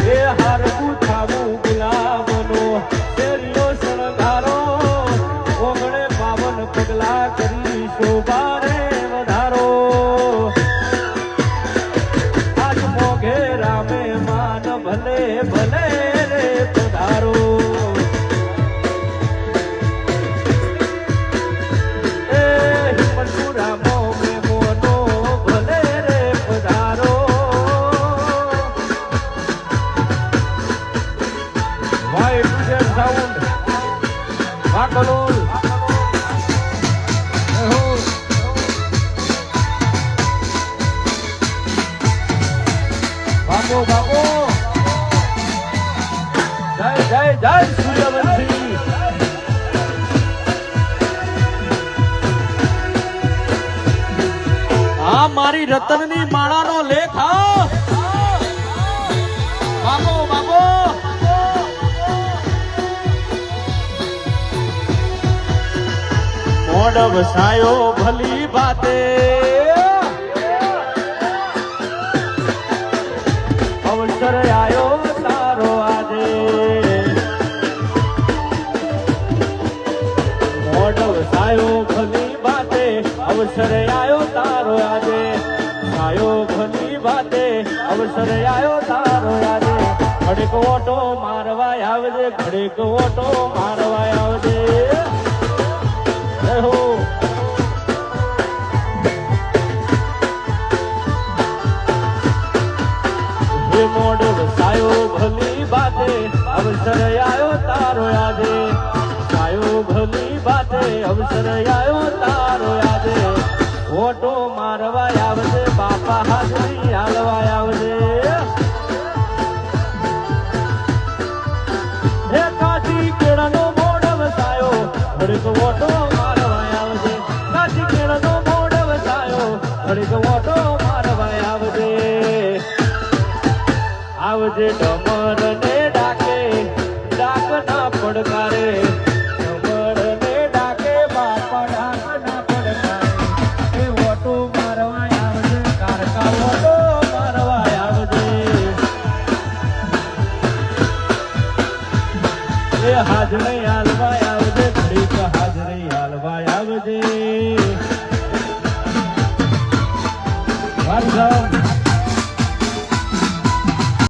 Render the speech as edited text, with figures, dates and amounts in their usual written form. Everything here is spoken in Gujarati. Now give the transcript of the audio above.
એ હારવું થાવું ગુલાબનો શેરીઓ શણગારો ઓગણે પાવન પગલા કરી શોભાને વધારો આજ મોઘે રામે માન ભલે ભલે રે પધારો એ હિંમતપુરા મોમે મોનો ભલે રે પધારો ભાઈ ડીજે સાઉન્ડ વાકલોલ બાપો બાપો જય જય જય સૂર્યવંશી આ મારી રતનની માળાનો લેખ બાપો બાપો મોડ વસાયો ભલી બાતે અવસર આયો તારો આજે મોઢ વસાયો ભલી બાતે અવસર આયો તારો આજે આયો ભલી બાતે અવસર આયો તારો આજે ઘડીક ઓટો મારવા આવજે ઘડીક ઓટો મારવા આવજે હો મોડ વસાયો ભલી બાતે અવસર આયો તારો યાદે આયો ભલી બાતે અવસર આયો તારો યાદે ઓટો મારવા આવજે બાપા હાજરી હાલવા આવજે હે કાચી કેળાનો મોડ વસાયો ઘડીક ઓટો મારવા આવજે કાચી કેળાનો મોડ વસાયો ઘડીક ઓટો મારવા આવજે આવજે ડમર ને ડાકે ડાક ના પડકારે ડમર ને ડાકે બાપા ડાક ના પડકારે એ ઓટો મારવા આવજે કારકા ઓટો મારવા આવજે એ હાજરી હાલવા